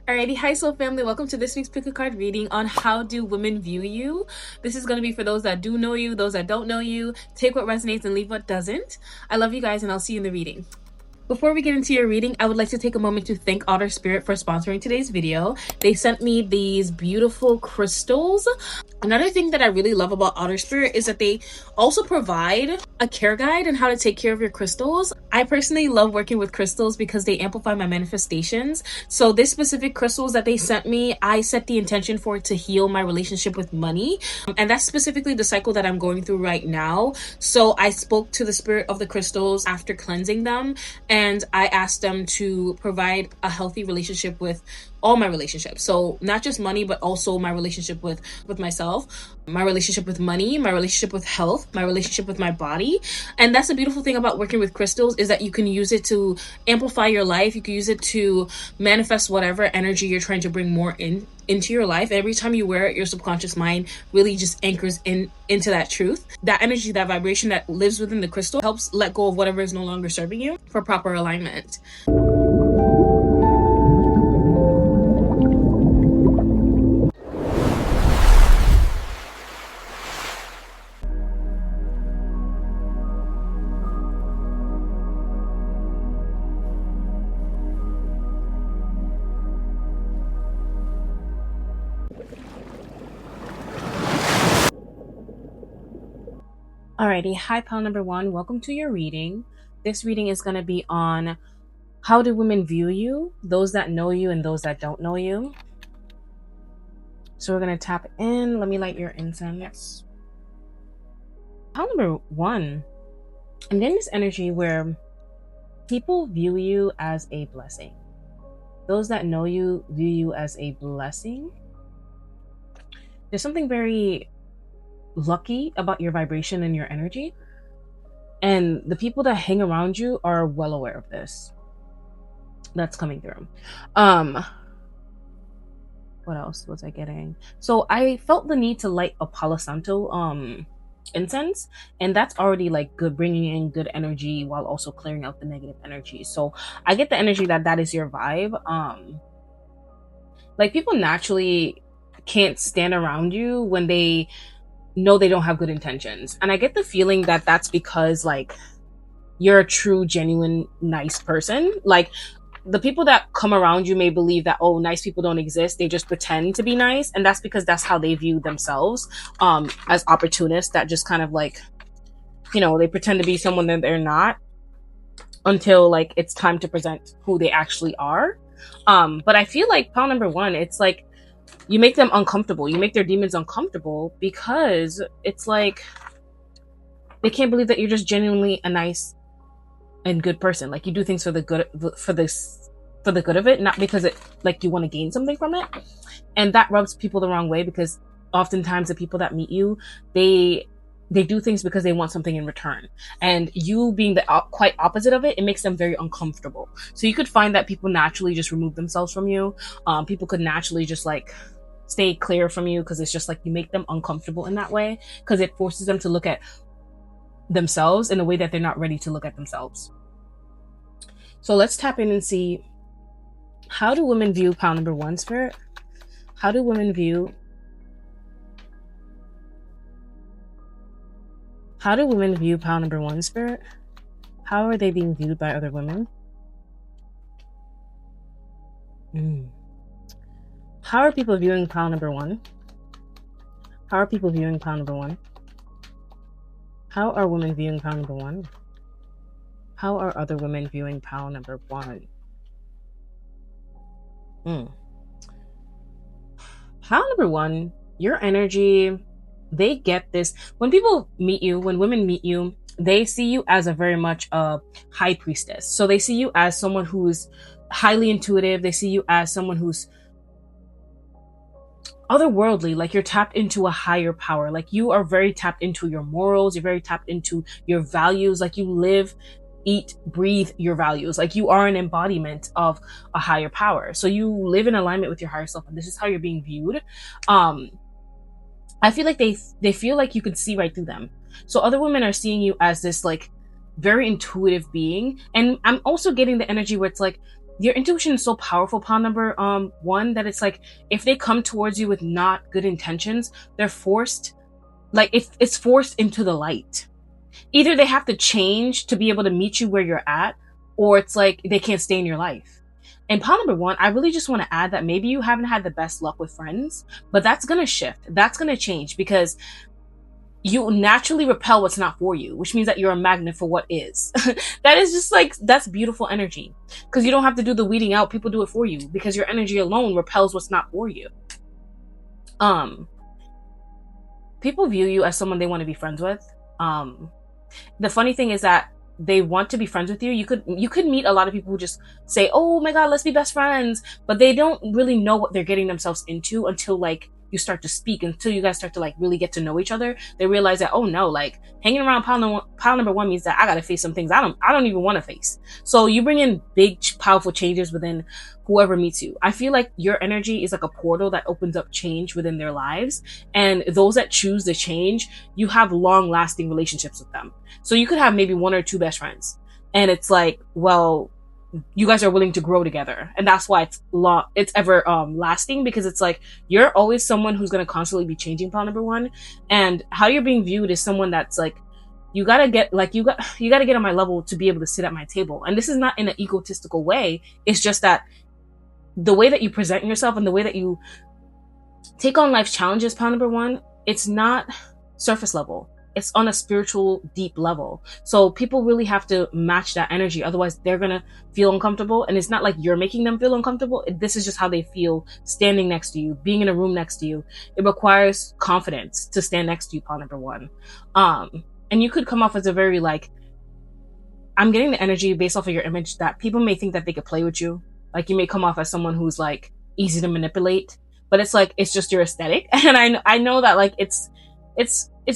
Alrighty, hi soul family, welcome to this week's pick a card reading on how do women view you. This is going to be for those that do know you, those that don't know you. Take what resonates and leave what doesn't. I love you guys and I'll see you in the reading. Before we get into your reading, I would like to take a moment to thank OtterSpirit for sponsoring today's video. They sent me these beautiful crystals. Another thing that I really love about OtterSpirit is that they also provide a care guide on how to take care of your crystals. I personally love working with crystals because they amplify my manifestations. So this specific crystals that they sent me, I set the intention for it to heal my relationship with money. And that's specifically the cycle that I'm going through right now. So I spoke to the spirit of the crystals after cleansing them, and I asked them to provide a healthy relationship with all my relationships. So not just money, but also my relationship with myself, my relationship with money, my relationship with health, my relationship with my body. And that's the beautiful thing about working with crystals, is that you can use it to amplify your life. You can use it to manifest whatever energy you're trying to bring more into your life. Every time you wear it, your subconscious mind really just anchors into that truth. That energy, that vibration that lives within the crystal helps let go of whatever is no longer serving you for proper alignment. Alrighty, hi pile number one, welcome to your reading. This reading is going to be on how do women view you, those that know you and those that don't know you. So we're going to tap in. Let me light your incense. Pile number one, I'm getting this energy where people view you as a blessing. Those that know you view you as a blessing. There's something very lucky about your vibration and your energy, and the people that hang around you are well aware of this. That's coming through. What else was I getting? So I felt the need to light a Palo Santo incense, and that's already like good, bringing in good energy while also clearing out the negative energy. So I get the energy that is your vibe. Like, people naturally can't stand around you when they know they don't have good intentions, and I get the feeling that that's because like you're a true, genuine, nice person. Like, the people that come around you may believe that, oh, nice people don't exist, they just pretend to be nice, and that's because that's how they view themselves, as opportunists that just kind of like, you know, they pretend to be someone that they're not until like it's time to present who they actually are. But I feel like pile number one, it's like you make them uncomfortable. You make their demons uncomfortable because it's like they can't believe that you're just genuinely a nice and good person. Like, you do things for the good, for the good of it, not because it like you want to gain something from it. And that rubs people the wrong way, because oftentimes the people that meet you, they do things because they want something in return. And you being the quite opposite of it, it makes them very uncomfortable. So you could find that people naturally just remove themselves from you. People could naturally just like stay clear from you, because it's just like you make them uncomfortable in that way, because it forces them to look at themselves in a way that they're not ready to look at themselves. So let's tap in and see, how do women view pile number one, spirit? How do women view pile number one, spirit? How are they being viewed by other women? How are people viewing pile number one? How are people viewing pile number one? How are women viewing pile number one? How are other women viewing pile number one? Pile number one, your energy, they get this. When people meet you, when women meet you, they see you as a very much a high priestess. So they see you as someone who's highly intuitive. They see you as someone who's otherworldly, like you're tapped into a higher power. Like, you are very tapped into your morals. You're very tapped into your values. Like, you live, eat, breathe your values. Like, you are an embodiment of a higher power. So you live in alignment with your higher self, and this is how you're being viewed. I feel like they feel like you can see right through them. So other women are seeing you as this like very intuitive being. And I'm also getting the energy where it's like your intuition is so powerful, pile number one, that it's like if they come towards you with not good intentions, they're forced, like it's forced into the light. Either they have to change to be able to meet you where you're at, or it's like they can't stay in your life. And pile number one, I really just want to add that maybe you haven't had the best luck with friends, but that's going to shift. That's going to change, because you naturally repel what's not for you, which means that you're a magnet for what is. That is just like, that's beautiful energy, because you don't have to do the weeding out. People do it for you, because your energy alone repels what's not for you. People view you as someone they want to be friends with. The funny thing is that they want to be friends with you. You could meet a lot of people who just say, oh my God, let's be best friends. But they don't really know what they're getting themselves into until like you start to speak, until you guys start to like really get to know each other. They realize that, oh no, like hanging around pile number one means that I got to face some things I don't even want to face. So you bring in big, powerful changes within whoever meets you. I feel like your energy is like a portal that opens up change within their lives. And those that choose the change, you have long lasting relationships with them. So you could have maybe one or two best friends. And it's like, well, you guys are willing to grow together, and that's why it's ever lasting, because it's like you're always someone who's going to constantly be changing, pile number one. And how you're being viewed is someone that's like, you gotta get on my level to be able to sit at my table. And this is not in an egotistical way. It's just that the way that you present yourself and the way that you take on life's challenges, pile number one, it's not surface level. It's on a spiritual, deep level. So people really have to match that energy. Otherwise, they're going to feel uncomfortable. And it's not like you're making them feel uncomfortable. This is just how they feel standing next to you, being in a room next to you. It requires confidence to stand next to you, pile number one. And you could come off as a very like, I'm getting the energy based off of your image that people may think that they could play with you. Like you may come off as someone who's like easy to manipulate, but it's like, it's just your aesthetic. And I know that like it's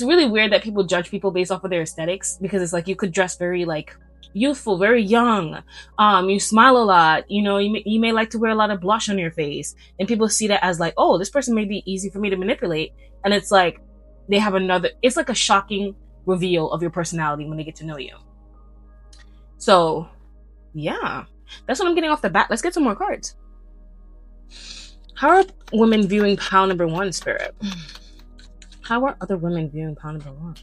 really weird that people judge people based off of their aesthetics, because it's like you could dress very like youthful, very young. You smile a lot, you know, you may like to wear a lot of blush on your face, and people see that as like, oh, this person may be easy for me to manipulate. And it's like they have it's like a shocking reveal of your personality when they get to know you. So yeah, that's what I'm getting off the bat. Let's get some more cards. How are women viewing pile number one, Spirit? How are other women viewing pile number one?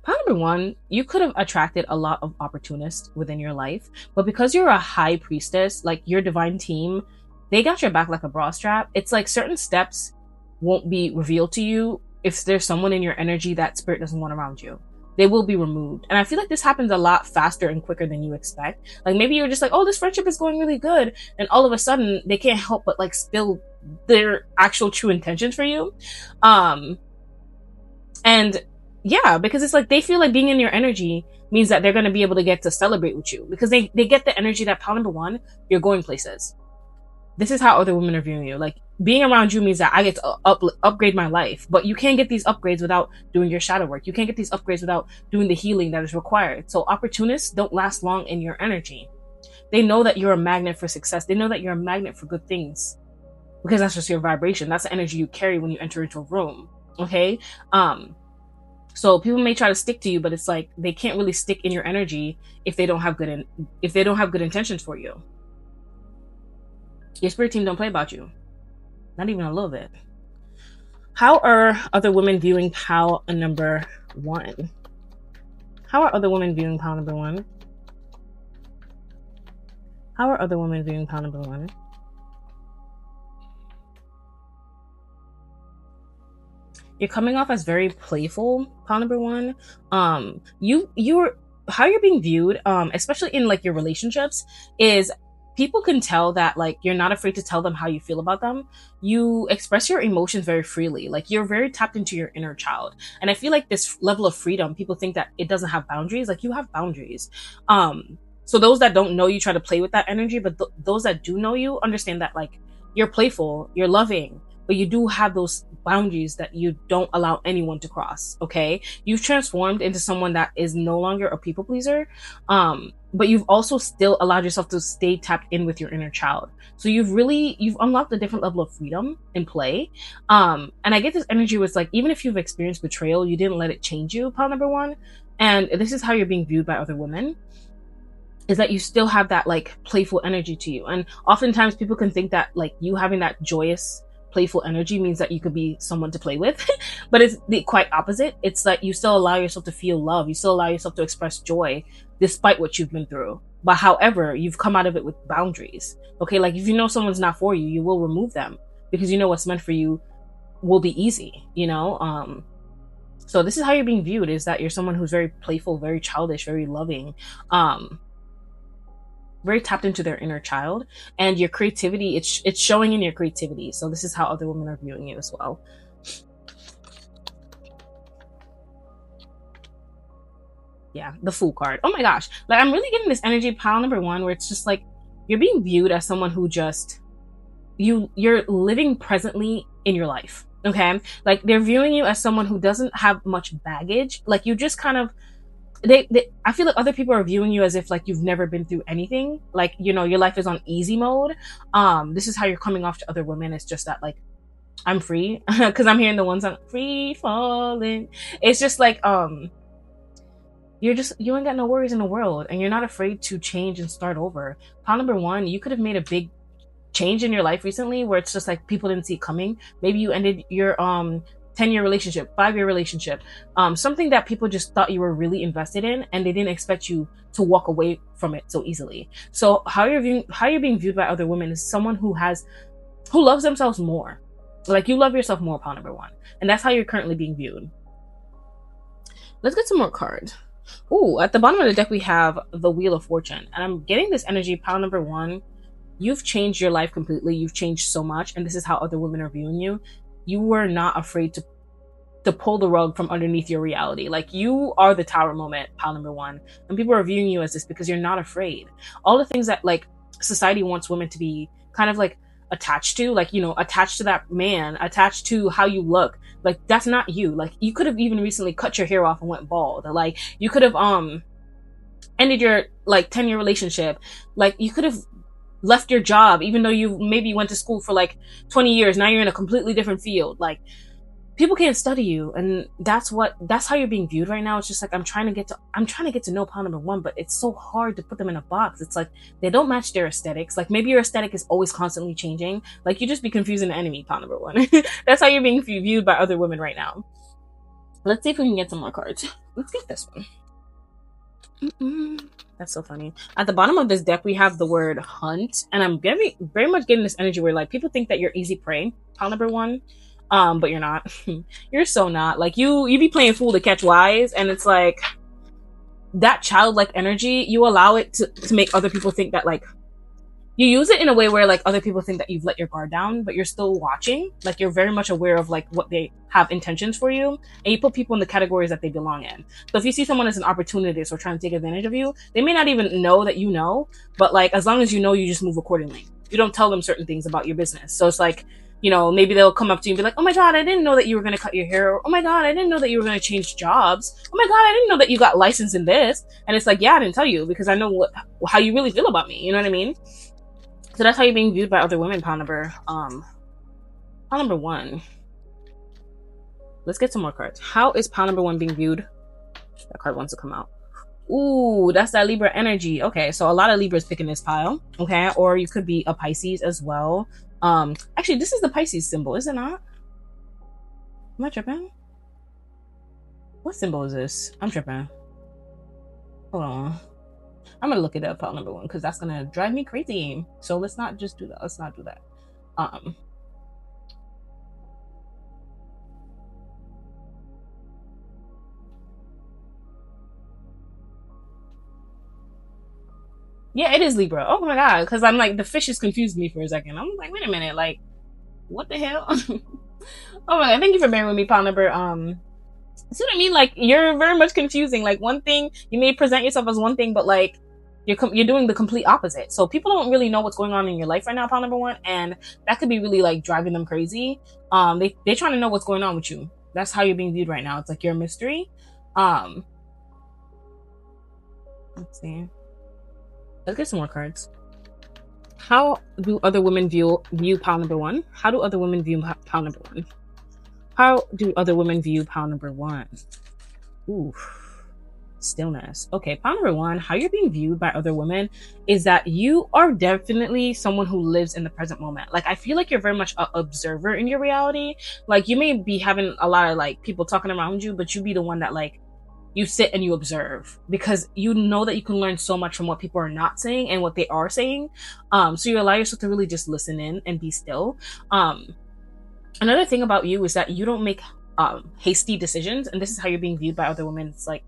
Pile number one, you could have attracted a lot of opportunists within your life, but because you're a high priestess, like your divine team, they got your back like a bra strap. It's like certain steps won't be revealed to you if there's someone in your energy that spirit doesn't want around you. They will be removed. And I feel like this happens a lot faster and quicker than you expect. Like maybe you're just like, oh, this friendship is going really good. And all of a sudden they can't help but like spill their actual true intentions for you. And yeah, because it's like they feel like being in your energy means that they're going to be able to get to celebrate with you, because they get the energy that pile number one, you're going places. This is how other women are viewing you. Like being around you means that I get to upgrade my life, but you can't get these upgrades without doing your shadow work. You can't get these upgrades without doing the healing that is required. So opportunists don't last long in your energy. They know that you're a magnet for success. They know that you're a magnet for good things, because that's just your vibration. That's the energy you carry when you enter into a room. Okay. So people may try to stick to you, but it's like they can't really stick in your energy if they don't have good intentions for you. Your spirit team don't play about you. Not even a little bit. How are other women viewing pile number one? How are other women viewing pile number one? How are other women viewing pile number one? You're coming off as very playful, pile number one. You're how you're being viewed, especially in like your relationships, is people can tell that like you're not afraid to tell them how you feel about them. You express your emotions very freely. Like you're very tapped into your inner child. And I feel like this level of freedom, people think that it doesn't have boundaries. Like you have boundaries. So those that don't know you try to play with that energy, but those that do know you understand that like you're playful, you're loving, but you do have those boundaries that you don't allow anyone to cross. Okay. You've transformed into someone that is no longer a people pleaser. But you've also still allowed yourself to stay tapped in with your inner child. So you've unlocked a different level of freedom in play. And I get this energy was like, even if you've experienced betrayal, you didn't let it change you, pile number one. And this is how you're being viewed by other women. is that you still have that like playful energy to you. And oftentimes people can think that like you having that joyous, playful energy means that you could be someone to play with. But it's the quite opposite. It's that you still allow yourself to feel love. You still allow yourself to express joy despite what you've been through. But however, you've come out of it with boundaries. Okay, like if you know someone's not for you, you will remove them because you know what's meant for you will be easy, you know? So this is how you're being viewed, is that you're someone who's very playful, very childish, very loving, very tapped into their inner child, and your creativity, it's showing in your creativity. So this is how other women are viewing you as well. Yeah, the Fool card. Oh my gosh. Like, I'm really getting this energy, pile number one, where it's just like, you're being viewed as someone who just, you're living presently in your life. Okay? Like, they're viewing you as someone who doesn't have much baggage. Like, you just kind of, I feel like other people are viewing you as if like you've never been through anything. Like, you know, your life is on easy mode. This is how you're coming off to other women. It's just that like, I'm free. Cause I'm hearing the ones on free falling. It's just like, you ain't got no worries in the world, and you're not afraid to change and start over. Pile number one, you could have made a big change in your life recently where it's just like people didn't see it coming. Maybe you ended your 10-year relationship, 5-year relationship, something that people just thought you were really invested in, and they didn't expect you to walk away from it so easily. So how you're being viewed by other women is someone who loves themselves more. Like, you love yourself more, pile number one, and that's how you're currently being viewed. Let's get some more cards. Ooh, at the bottom of the deck we have the Wheel of Fortune, and I'm getting this energy, pile number one. You've changed your life completely. You've changed so much, and this is how other women are viewing you. You were not afraid to pull the rug from underneath your reality. Like, you are the tower moment, pile number one, and people are viewing you as this because you're not afraid. All the things that like society wants women to be kind of like attached to, like, you know, attached to that man, attached to how you look, like, that's not you. Like, you could have even recently cut your hair off and went bald. Like, you could have ended your like 10-year relationship. Like, you could have left your job even though you maybe went to school for like 20 years. Now you're in a completely different field. Like, people can't study you, and that's how you're being viewed right now. It's just like, I'm trying to get to know pile number one, but it's so hard to put them in a box. It's like they don't match their aesthetics. Like, maybe your aesthetic is always constantly changing. Like, you just be confusing the enemy, pile number one. That's how you're being viewed by other women right now. Let's see if we can get some more cards. Let's get this one. That's so funny. At the bottom of this deck we have the word hunt, and I'm very much getting this energy where like people think that you're easy prey, pile number one. But you're not. You're so not. Like, you be playing fool to catch wise, and it's like that childlike energy, you allow it to make other people think that, like, you use it in a way where like other people think that you've let your guard down, but you're still watching. Like, you're very much aware of like what they have intentions for you, and you put people in the categories that they belong in. So if you see someone as an opportunist or trying to take advantage of you, they may not even know that you know, but like, as long as you know, you just move accordingly. You don't tell them certain things about your business. So it's like, you know, maybe they'll come up to you and be like, oh my God, I didn't know that you were going to cut your hair. Or, oh my God, I didn't know that you were going to change jobs. Oh my God, I didn't know that you got licensed in this. And it's like, yeah, I didn't tell you because I know how you really feel about me. You know what I mean? So that's how you're being viewed by other women, pile number one. Let's get some more cards. How is pile number one being viewed? That card wants to come out. Ooh, that's that Libra energy. Okay, so a lot of Libras picking this pile. Okay, or you could be a Pisces as well. Actually, this is the Pisces symbol, is it not? Am I tripping? What symbol is this? I'm tripping. Hold on. I'm gonna look it up, pile number one, because that's gonna drive me crazy. So let's not just do that. Let's not do that. Yeah, it is Libra. Oh my God, because I'm like, the fishes confused me for a second. I'm like, wait a minute, like, what the hell? Oh my God, thank you for bearing with me, pile number. See what I mean? Like, you're very much confusing. Like, one thing, you may present yourself as one thing, but like, you're doing the complete opposite. So people don't really know what's going on in your life right now, pile number one, and that could be really like driving them crazy. They're trying to know what's going on with you. That's how you're being viewed right now. It's like you're a mystery. Let's see. Let's get some more cards. How do other women view pile number one? How do other women view pile number one? How do other women view pile number one? Ooh. Stillness. Okay, pile number one, how you're being viewed by other women is that you are definitely someone who lives in the present moment. Like, I feel like you're very much an observer in your reality. Like, you may be having a lot of like people talking around you, but you be the one that like you sit and you observe, because you know that you can learn so much from what people are not saying and what they are saying. So you allow yourself to really just listen in and be still. Another thing about you is that you don't make hasty decisions, and this is how you're being viewed by other women. It's like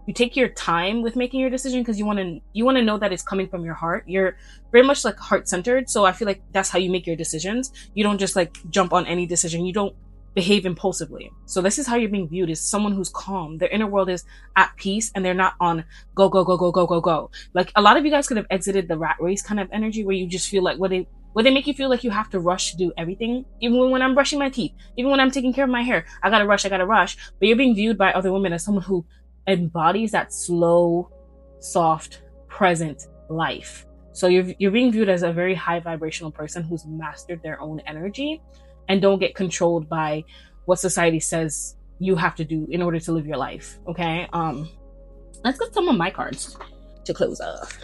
you take your time with making your decision because you want to know that it's coming from your heart. You're very much like heart-centered, so I feel like that's how you make your decisions. You don't just like jump on any decision. You don't behave impulsively. So this is how you're being viewed, as someone who's calm. Their inner world is at peace, and they're not on go, go, go, go, go, go, go. Like, a lot of you guys could have exited the rat race kind of energy where you just feel like, where they make you feel like you have to rush to do everything. Even when I'm brushing my teeth, even when I'm taking care of my hair, I gotta rush. But you're being viewed by other women as someone who embodies that slow, soft, present life. So you're being viewed as a very high vibrational person who's mastered their own energy and don't get controlled by what society says you have to do in order to live your life. Okay. Let's get some of my cards to close off.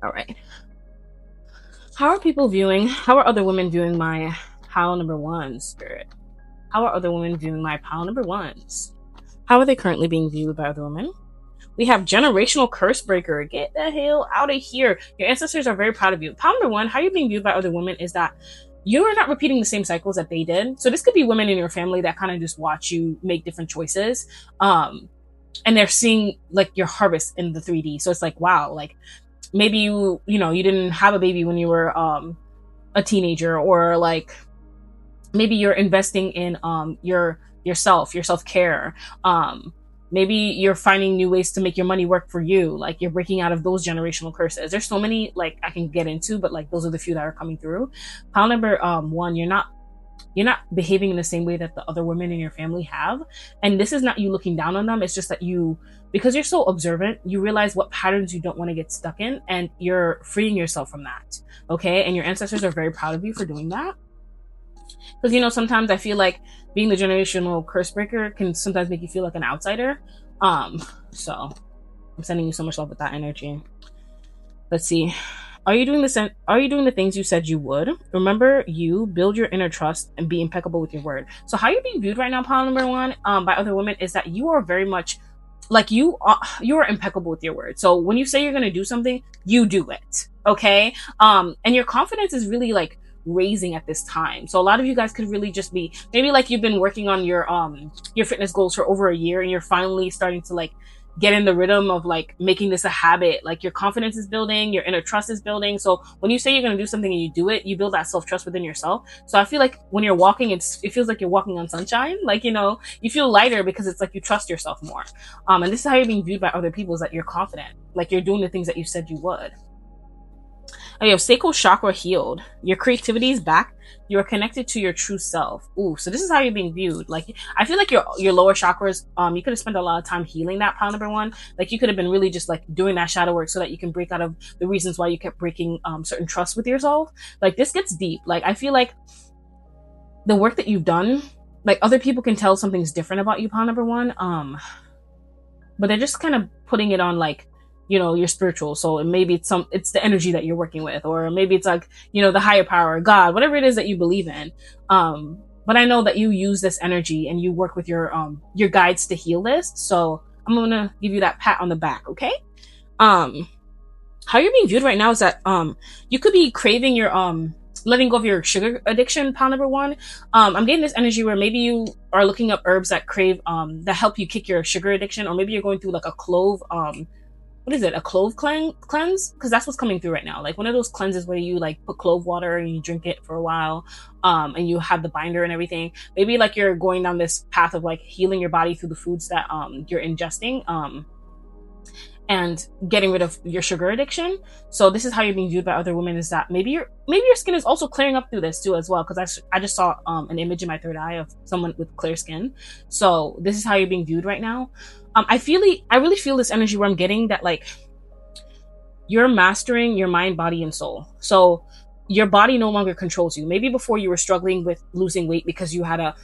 All right. How are other women viewing my pile number one, Spirit? How are other women viewing my pile number ones? How are they currently being viewed by other women? We have generational curse breaker. Get the hell out of here. Your ancestors are very proud of you. Pile number one, how you're being viewed by other women is that you are not repeating the same cycles that they did. So this could be women in your family that kind of just watch you make different choices. And they're seeing like your harvest in the 3D. So it's like, wow, like maybe you didn't have a baby when you were a teenager, or like maybe you're investing in your self-care. Maybe you're finding new ways to make your money work for you. Like, you're breaking out of those generational curses. There's so many like I can get into, but like those are the few that are coming through. Pile number one, you're not behaving in the same way that the other women in your family have. And this is not you looking down on them. It's just that because you're so observant, you realize what patterns you don't want to get stuck in, and you're freeing yourself from that. Okay. And your ancestors are very proud of you for doing that. Because, sometimes I feel like being the generational curse breaker can sometimes make you feel like an outsider. So I'm sending you so much love with that energy. Let's see. Are you doing the things you said you would? Remember, you build your inner trust and be impeccable with your word. So how you're being viewed right now, pile number one, by other women, is that you are very much like you are impeccable with your word. So when you say you're going to do something, you do it. Okay. And your confidence is really like raising at this time. So a lot of you guys could really just be maybe like you've been working on your fitness goals for over a year, and you're finally starting to like get in the rhythm of like making this a habit. Like, your confidence is building, your inner trust is building. So when you say you're going to do something and you do it, you build that self-trust within yourself. So I feel like when you're walking, it feels like you're walking on sunshine. Like, you feel lighter because it's like you trust yourself more. And this is how you're being viewed by other people, is that you're confident. Like, you're doing the things that you said you would. Oh, you have sacral chakra healed. Your creativity is back. You are connected to your true self. Ooh, so this is how you're being viewed. Like, I feel like your lower chakras, you could have spent a lot of time healing that, pile number one. Like, you could have been really just like doing that shadow work so that you can break out of the reasons why you kept breaking certain trust with yourself. Like, this gets deep. Like, I feel like the work that you've done, like, other people can tell something's different about you, pile number one. But they're just kind of putting it on like, you're spiritual. So maybe it's the energy that you're working with, or maybe it's like, the higher power, God, whatever it is that you believe in. But I know that you use this energy and you work with your guides to heal this. So I'm going to give you that pat on the back. Okay. How you're being viewed right now is that, you could be craving your, letting go of your sugar addiction, pile number one. I'm getting this energy where maybe you are looking up herbs that that help you kick your sugar addiction, or maybe you're going through like a clove, what is it? A clove cleanse? Because that's what's coming through right now. Like one of those cleanses where you like put clove water and you drink it for a while, and you have the binder and everything. Maybe like you're going down this path of like healing your body through the foods that you're ingesting, and getting rid of your sugar addiction. So this is how you're being viewed by other women, is that maybe your skin is also clearing up through this too as well. Because I just saw an image in my third eye of someone with clear skin. So this is how you're being viewed right now. I really feel this energy where I'm getting that like you're mastering your mind, body, and soul. So your body no longer controls you. Maybe before you were struggling with losing weight because you had a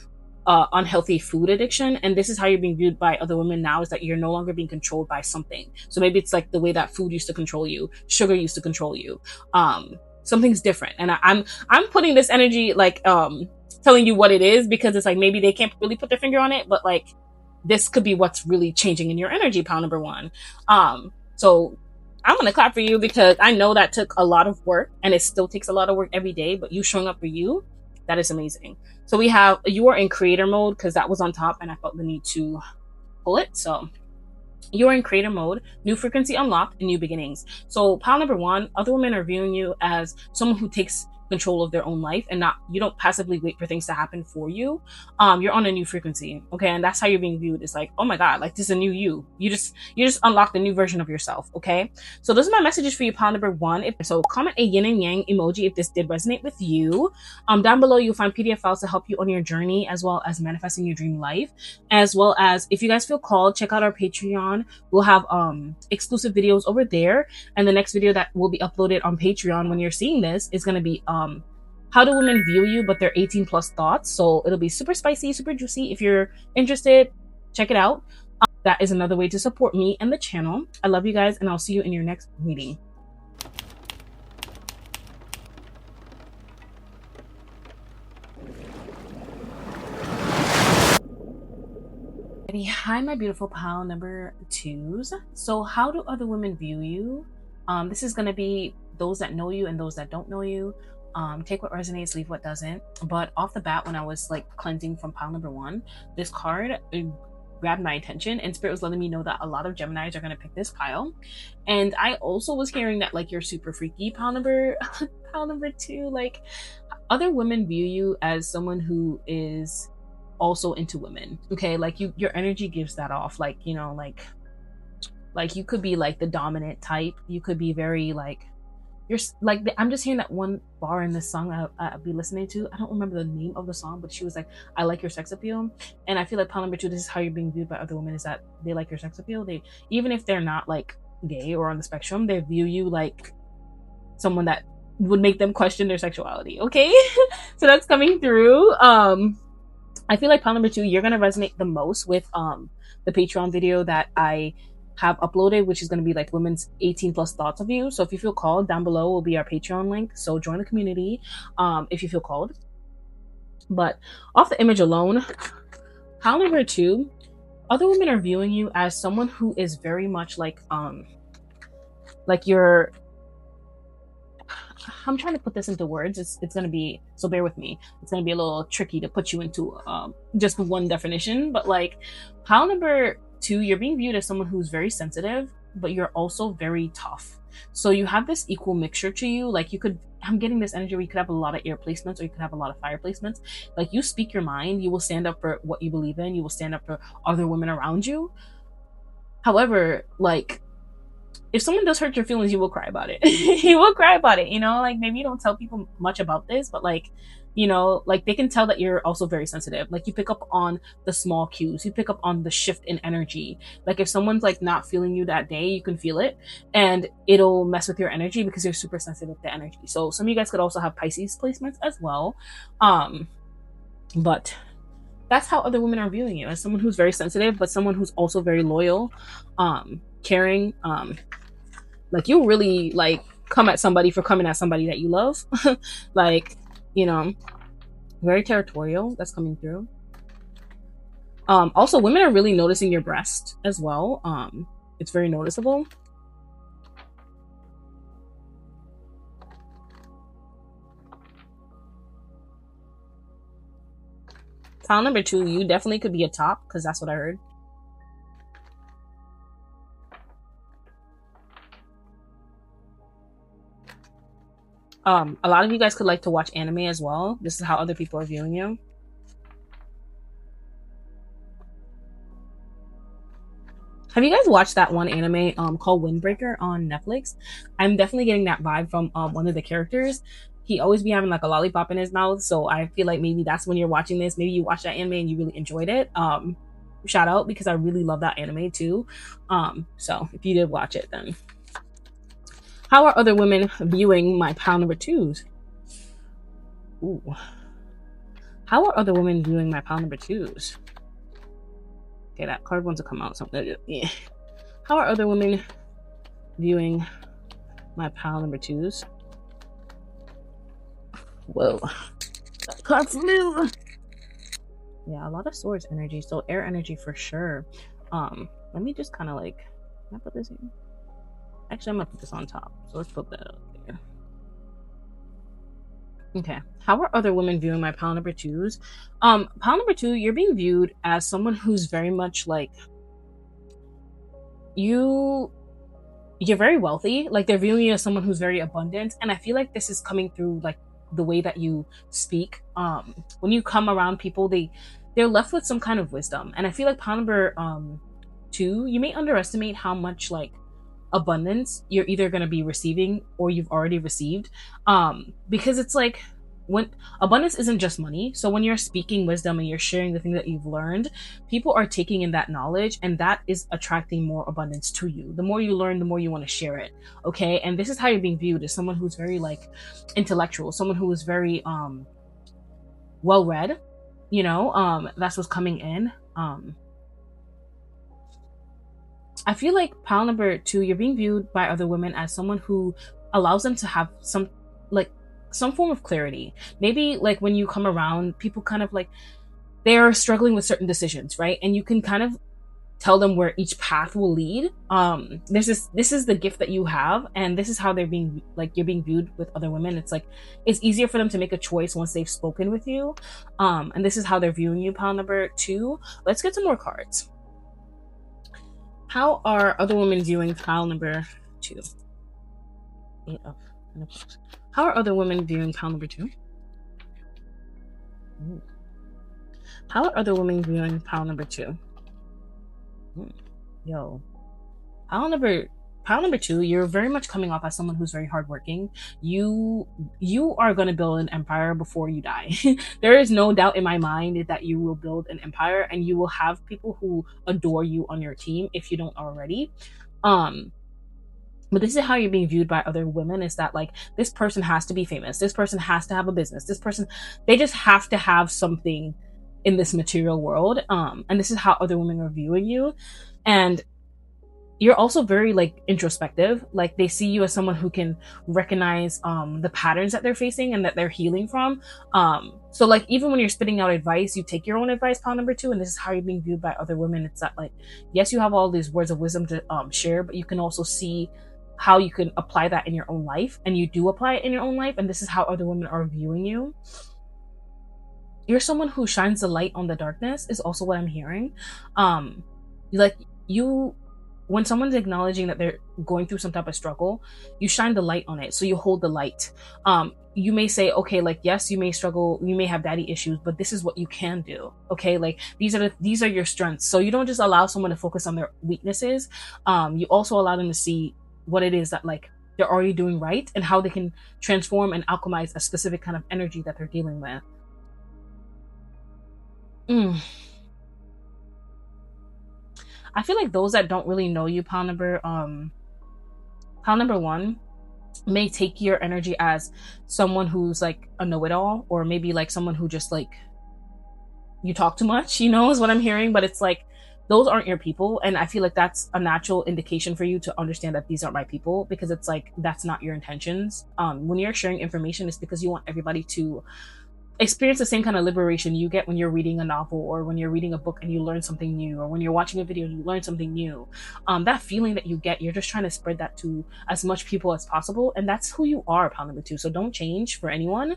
unhealthy food addiction, and this is how you're being viewed by other women now, is that you're no longer being controlled by something. So maybe it's like the way that food used to control you, sugar used to control you. Something's different, and I'm putting this energy like telling you what it is, because it's like maybe they can't really put their finger on it, but like this could be what's really changing in your energy, pile number one. So I'm gonna clap for you, because I know that took a lot of work, and it still takes a lot of work every day, but you showing up for you, that is amazing. So we have, you are in creator mode, because that was on top and I felt the need to pull it. So you're in creator mode, new frequency unlocked, and new beginnings. So pile number one, other women are viewing you as someone who takes control of their own life, and not, you don't passively wait for things to happen for you. You're on a new frequency, okay? And that's how you're being viewed. It's like, oh my God, like this is a new you. You just unlocked a new version of yourself, okay? So those are my messages for you, pile number one. So comment a yin and yang emoji if this did resonate with you. Down below you'll find PDF files to help you on your journey, as well as manifesting your dream life, as well as if you guys feel called, check out our Patreon. We'll have exclusive videos over there, and the next video that will be uploaded on Patreon when you're seeing this is going to be how do women view you, but they're 18 plus thoughts. So it'll be super spicy, super juicy. If you're interested, check it out. That is another way to support me and the channel. I love you guys, and I'll see you in your next reading. Hi, my beautiful pile number twos. So how do other women view you? This is going to be those that know you and those that don't know you. Take what resonates, leave what doesn't. But off the bat, when I was like cleansing from pile number one, this card grabbed my attention, and Spirit was letting me know that a lot of Geminis are going to pick this pile. And I also was hearing that like you're super freaky, pile number two. Like other women view you as someone who is also into women, okay? Like your energy gives that off. Like, you know, like you could be like the dominant type. You could be very like, you're like, I'm just hearing that one bar in this song I'll be listening to. I don't remember the name of the song, but she was like, I like your sex appeal. And I feel like pile number two, this is how you're being viewed by other women, is that they like your sex appeal. They, even if they're not like gay or on the spectrum, they view you like someone that would make them question their sexuality, okay? So that's coming through. I feel like pile number two, you're gonna resonate the most with the Patreon video that I have uploaded, which is going to be like women's 18 plus thoughts of you. So if you feel called, down below will be our Patreon link. So join the community if you feel called. But off the image alone, pile number two, other women are viewing you as someone who is very much like you're, I'm trying to put this into words. It's going to be, so bear with me. It's going to be a little tricky to put you into just one definition. But like pile number two, you're being viewed as someone who's very sensitive, but you're also very tough. So you have this equal mixture to you. Like you could, I'm getting this energy where you could have a lot of air placements, or you could have a lot of fire placements. Like you speak your mind, you will stand up for what you believe in, you will stand up for other women around you. However, like if someone does hurt your feelings, you will cry about it. You will cry about it, you know? Like maybe you don't tell people much about this, but like, you know, like they can tell that you're also very sensitive. Like you pick up on the small cues, you pick up on the shift in energy. Like if someone's like not feeling you that day, you can feel it, and it'll mess with your energy because you're super sensitive to energy. So some of you guys could also have Pisces placements as well. But that's how other women are viewing you, as someone who's very sensitive, but someone who's also very loyal, caring. Like you really like come at somebody for coming at somebody that you love. Like, you know, very territorial. That's coming through. Also, women are really noticing your breast as well. It's very noticeable. Pile number two, you definitely could be a top, because that's what I heard. A lot of you guys could like to watch anime as well. This is how other people are viewing you. Have you guys watched that one anime called Windbreaker on Netflix? I'm definitely getting that vibe from one of the characters. He always be having like a lollipop in his mouth, so I feel like maybe that's when you're watching this. Maybe you watched that anime and you really enjoyed it. Shout out, because I really love that anime too. So if you did watch it, then how are other women viewing my pile number twos? Ooh. How are other women viewing my pile number 2s? Okay, that card wants to come out. Something. Yeah. How are other women viewing my pile number 2s? Whoa. That card flew. Yeah, a lot of swords energy. So air energy for sure. Let me just kind of like, can I put this in? Actually, I'm gonna put this on top. So let's put that up there. Okay. How are other women viewing my pile number 2s? Pile number 2, you're being viewed as someone who's very much like you're very wealthy. Like they're viewing you as someone who's very abundant. And I feel like this is coming through like the way that you speak. When you come around people, they're left with some kind of wisdom. And I feel like pile number 2, you may underestimate how much like abundance you're either going to be receiving or you've already received, because it's like when abundance isn't just money. So when you're speaking wisdom and you're sharing the thing that you've learned, people are taking in that knowledge, and that is attracting more abundance to you. The more you learn, the more you want to share it. Okay. And this is how you're being viewed, as someone who's very like intellectual, someone who is very well read, you know. That's what's coming in. I feel like pile number 2, you're being viewed by other women as someone who allows them to have some form of clarity. Maybe like when you come around, people kind of like, they're struggling with certain decisions, right? And you can kind of tell them where each path will lead. This is the gift that you have, and this is how they're being like, you're being viewed with other women. It's like, it's easier for them to make a choice once they've spoken with you. And this is how they're viewing you, pile number 2. Let's get some more cards. How are other women viewing pile number 2? 8 of Pentacles. How are other women viewing pile number 2? Ooh. How are other women viewing pile number 2? Yo. Pile number 2, you're very much coming off as someone who's very hardworking. You are going to build an empire before you die. There is no doubt in my mind that you will build an empire, and you will have people who adore you on your team if you don't already. But this is how you're being viewed by other women, is that like, this person has to be famous. This person has to have a business. This person, they just have to have something in this material world. And this is how other women are viewing you. And you're also very like introspective. Like they see you as someone who can recognize the patterns that they're facing and that they're healing from. So like, even when you're spitting out advice, you take your own advice, pile number 2, and this is how you're being viewed by other women. It's that like, yes, you have all these words of wisdom to share, but you can also see how you can apply that in your own life, and you do apply it in your own life. And this is how other women are viewing you. You're someone who shines the light on the darkness, is also what I'm hearing. Like you, when someone's acknowledging that they're going through some type of struggle, you shine the light on it. So you hold the light. You may say, okay, like, yes, you may struggle, you may have daddy issues, but this is what you can do. Okay. Like these are your strengths. So you don't just allow someone to focus on their weaknesses. You also allow them to see what it is that like they're already doing right, and how they can transform and alchemize a specific kind of energy that they're dealing with. I feel like those that don't really know you, pile number 1, may take your energy as someone who's like a know-it-all, or maybe like someone who just like, you talk too much, you know, is what I'm hearing. But it's like, those aren't your people. And I feel like that's a natural indication for you to understand that these aren't my people, because it's like, that's not your intentions. When you're sharing information, it's because you want everybody to experience the same kind of liberation you get when you're reading a novel, or when you're reading a book and you learn something new, or when you're watching a video and you learn something new. That feeling that you get, you're just trying to spread that to as much people as possible. And that's who you are, pile number 2. So don't change for anyone.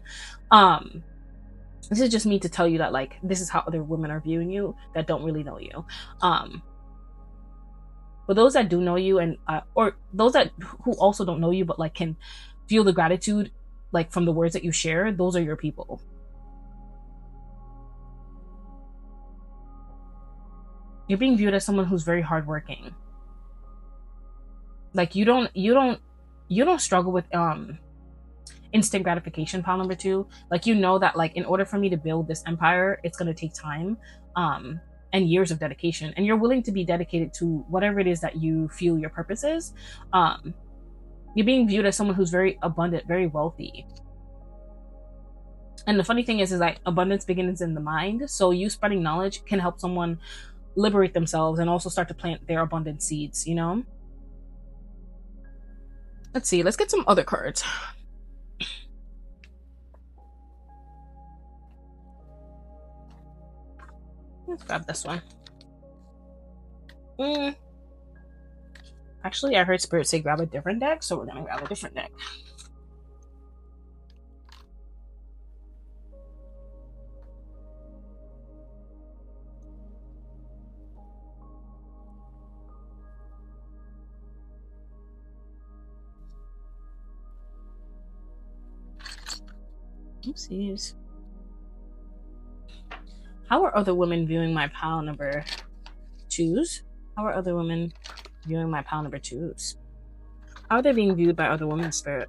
This is just me to tell you that like, this is how other women are viewing you that don't really know you. But those that do know you, and or those that who also don't know you but like can feel the gratitude like from the words that you share, those are your people. You're being viewed as someone who's very hardworking. Like you don't struggle with instant gratification, pile number 2. Like, you know that like, in order for me to build this empire, it's going to take time and years of dedication, and you're willing to be dedicated to whatever it is that you feel your purpose is. You're being viewed as someone who's very abundant, very wealthy. And the funny thing is like abundance begins in the mind. So you spreading knowledge can help someone liberate themselves and also start to plant their abundant seeds, you know? Let's see, let's get some other cards. Let's grab this one. Actually, I heard Spirit say grab a different deck, so we're gonna grab a different deck. Oopsies. How are other women viewing my pile number 2s? How are other women viewing my pile number 2s? How are they being viewed by other women, Spirit?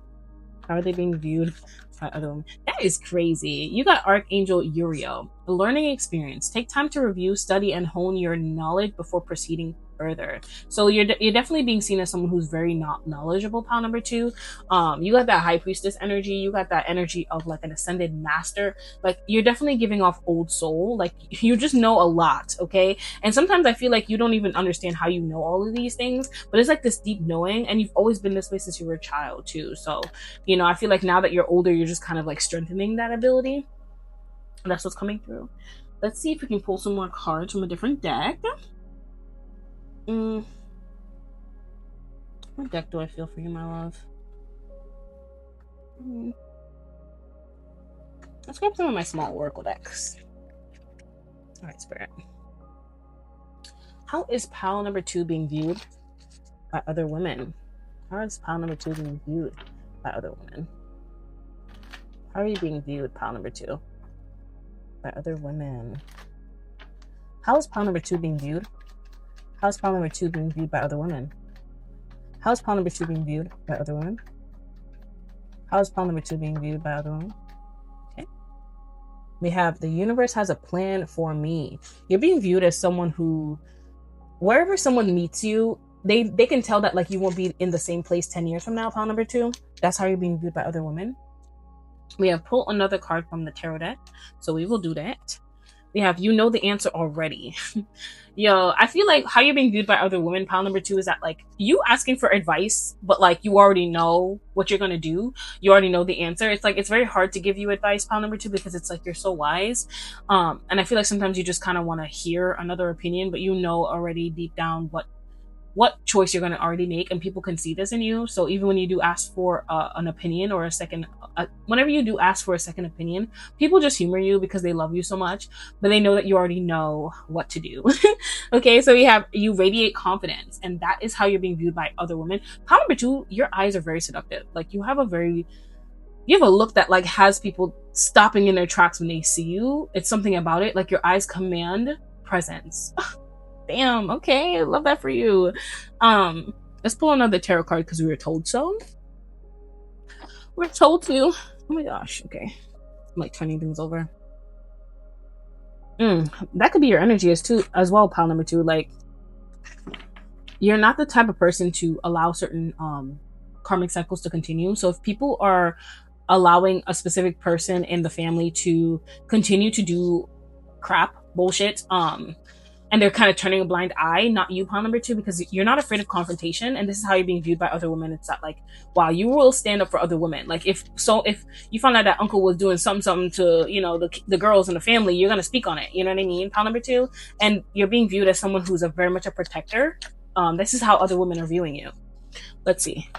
How are they being viewed by other women? That is crazy. You got Archangel Uriel. A learning experience. Take time to review, study, and hone your knowledge before proceeding further. So you're definitely being seen as someone who's very not knowledgeable, pile number 2. You got that high priestess energy. You got that energy of like an ascended master. Like you're definitely giving off old soul. Like you just know a lot, okay? And sometimes I feel like you don't even understand how you know all of these things, but it's like this deep knowing, and you've always been this way since you were a child too. So, you know, I feel like now that you're older, you're just kind of like strengthening that ability. And that's what's coming through. Let's see if we can pull some more cards from a different deck. What deck do I feel for you, my love? Let's grab some of my small oracle decks. All right, Spirit. How is pile number 2 being viewed by other women? How is pile number 2 being viewed by other women? How are you being viewed, pile number 2, by other women? How is pile number 2 being viewed? How is pile number 2 being viewed by other women? How is pile number 2 being viewed by other women? How is pile number 2 being viewed by other women? Okay. We have the universe has a plan for me. You're being viewed as someone who, wherever someone meets you, they can tell that like you won't be in the same place 10 years from now, pile number 2. That's how you're being viewed by other women. We have pulled another card from the tarot deck, so we will do that. We have, you know the answer already. Yo, I feel like how you're being viewed by other women, pile number 2, is that like you asking for advice, but like you already know what you're gonna do. You already know the answer. It's like, it's very hard to give you advice, pile number 2, because it's like you're so wise. And I feel like sometimes you just kind of want to hear another opinion, but you know already deep down what choice you're going to already make, and people can see this in you. So even when you do ask for an opinion or a second, whenever you do ask for a second opinion, people just humor you because they love you so much, but they know that you already know what to do. Okay, so we have, you radiate confidence, and that is how you're being viewed by other women. Pile number 2, your eyes are very seductive. Like you have a look that like has people stopping in their tracks when they see you. It's something about it. Like your eyes command presence. Damn, okay, I love that for you. Let's pull another tarot card because we were told so. We're told to. Oh my gosh, okay. I'm like turning things over. That could be your energy as well, pile number 2. Like, you're not the type of person to allow certain karmic cycles to continue. So if people are allowing a specific person in the family to continue to do crap, bullshit, and they're kind of turning a blind eye, not you, pile number 2, because you're not afraid of confrontation, and this is how you're being viewed by other women. It's that like, wow, you will stand up for other women. Like if you found out that uncle was doing something to, you know, the girls in the family, you're gonna speak on it. You know what I mean, pile number 2, and you're being viewed as someone who's very much a protector. This is how other women are viewing you. Let's see.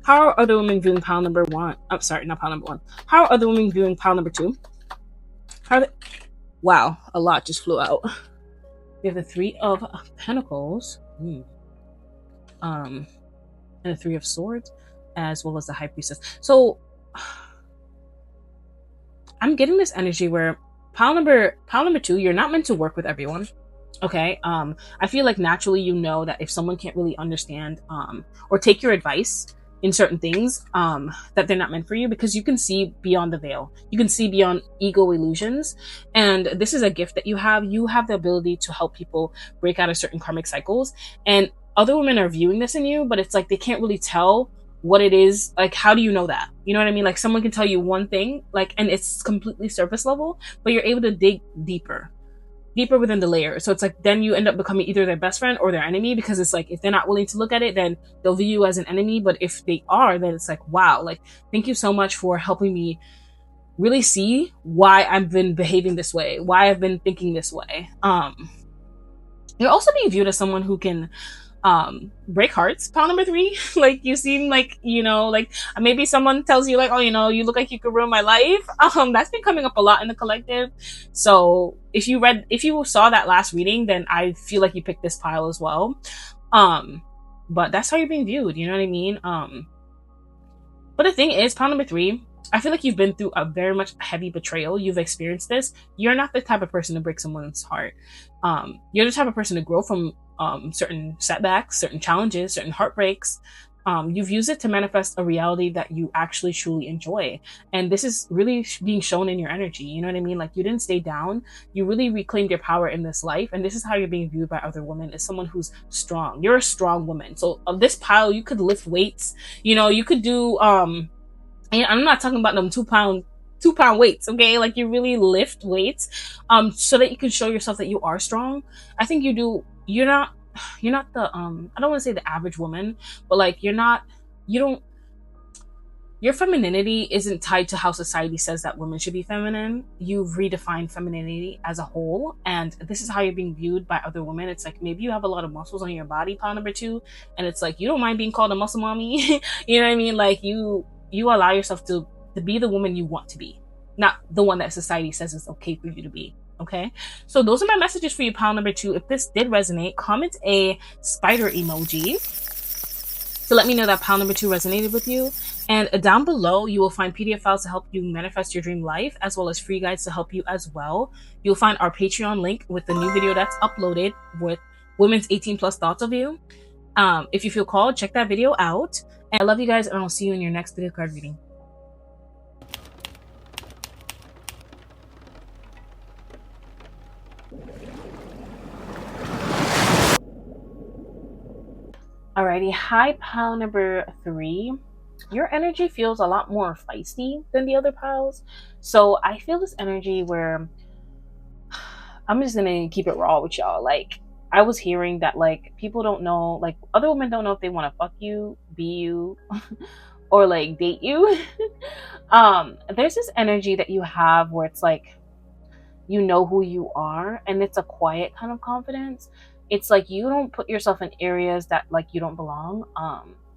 How are other women viewing pile number 1? I'm sorry, not pile number 1. How are other women viewing pile number 2? Wow, a lot just flew out. We have the 3 of Pentacles, and the 3 of Swords, as well as the High Priestess. So I'm getting this energy where pile number 2, you're not meant to work with everyone. Okay. I feel like naturally you know that if someone can't really understand or take your advice in certain things, that they're not meant for you, because you can see beyond the veil. You can see beyond ego illusions. And this is a gift that you have. You have the ability to help people break out of certain karmic cycles. And other women are viewing this in you, but it's like they can't really tell what it is. Like, how do you know that? You know what I mean? Like, someone can tell you one thing, like, and it's completely surface level, but you're able to dig deeper within the layer. So it's like, then you end up becoming either their best friend or their enemy, because it's like, if they're not willing to look at it, then they'll view you as an enemy. But if they are, then it's like, wow, like, thank you so much for helping me really see why I've been behaving this way, why I've been thinking this way. You're also being viewed as someone who can break hearts. Pile number 3, like, you seem like, you know, like, maybe someone tells you like, oh, you know, you look like you could ruin my life. That's been coming up a lot in the collective. So if you saw that last reading, then I feel like you picked this pile as well. But that's how you're being viewed, you know what I mean? But the thing is, pile number 3, I feel like you've been through a very much heavy betrayal. You've experienced this. You're not the type of person to break someone's heart. You're the type of person to grow from certain setbacks, certain challenges, certain heartbreaks. You've used it to manifest a reality that you actually truly enjoy. And this is really being shown in your energy. You know what I mean? Like, you didn't stay down. You really reclaimed your power in this life. And this is how you're being viewed by other women, as someone who's strong. You're a strong woman. So of this pile, you could lift weights. You know, you could do, and I'm not talking about them 2-pound weights, okay? Like, you really lift weights, so that you can show yourself that you are strong. I think you're not the, I don't want to say the average woman, but like, your femininity isn't tied to how society says that women should be feminine. You've redefined femininity as a whole, and this is how you're being viewed by other women. It's like, maybe you have a lot of muscles on your body, pile number 2, and it's like, you don't mind being called a muscle mommy. You know what I mean? Like, you allow yourself to be the woman you want to be, not the one that society says is okay for you to be. Okay, so those are my messages for you, pile number 2. If this did resonate, comment a spider emoji to let me know that pile number 2 resonated with you. And down below, you will find PDF files to help you manifest your dream life, as well as free guides to help you as well. You'll find our Patreon link with the new video that's uploaded with women's 18 plus thoughts of you. If you feel called, check that video out. And I love you guys, and I'll see you in your next video card reading. Alrighty, hi pile number 3. Your energy feels a lot more feisty than the other piles. So I feel this energy where I'm just gonna keep it raw with y'all. Like, I was hearing that, like, people don't know, like, other women don't know if they want to fuck you, be you, or like date you. There's this energy that you have where it's like, you know who you are, and it's a quiet kind of confidence. It's like, you don't put yourself in areas that, like, you don't belong.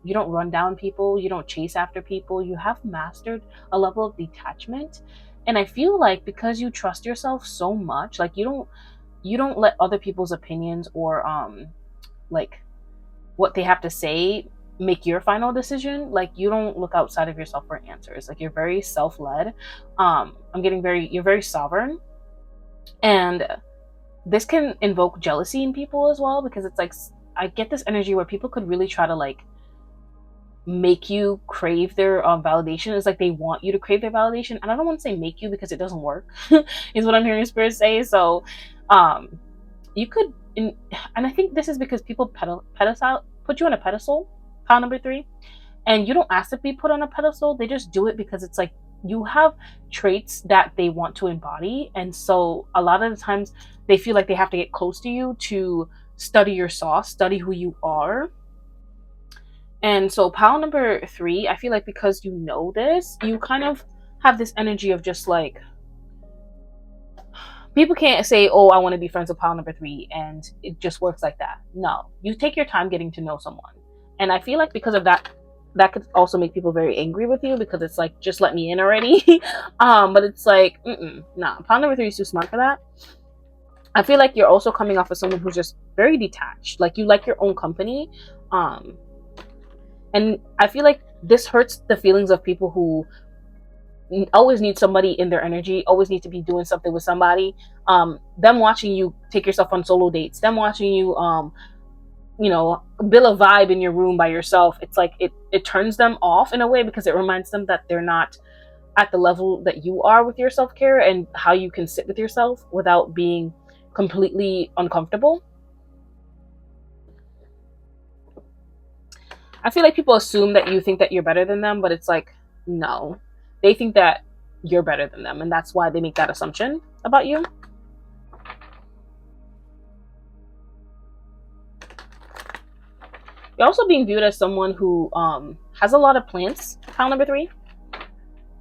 You don't run down people. You don't chase after people. You have mastered a level of detachment. And I feel like, because you trust yourself so much, like, you don't let other people's opinions or like what they have to say make your final decision. Like, you don't look outside of yourself for answers. Like, you're very self-led. You're very sovereign. And this can invoke jealousy in people as well, because it's like, I get this energy where people could really try to, like, make you crave their validation. It's like they want you to crave their validation. And I don't want to say make you, because it doesn't work, is what I'm hearing Spirit say. So you could, and I think this is because people put you on a pedestal, pile number 3, and you don't ask to be put on a pedestal. They just do it because it's like, you have traits that they want to embody. And so a lot of the times they feel like they have to get close to you to study your sauce, study who you are. And so pile number 3, I feel like, because you know this, you kind of have this energy of just like, people can't say, oh, I want to be friends with pile number 3, and it just works like that. No, you take your time getting to know someone. And I feel like, because of that, that could also make people very angry with you, because it's like, just let me in already. But it's like, nah, pile number 3 is too smart for that. I feel like you're also coming off as someone who's just very detached. Like, you like your own company. And I feel like this hurts the feelings of people who always need somebody in their energy, always need to be doing something with somebody. Them watching you take yourself on solo dates, them watching you, build a vibe in your room by yourself. It's like, it turns them off in a way, because it reminds them that they're not at the level that you are with your self-care, and how you can sit with yourself without being completely uncomfortable. I feel like people assume that you think that you're better than them, but it's like, no. They think that you're better than them, and that's why they make that assumption about you. You're also being viewed as someone who has a lot of plants, pile number 3.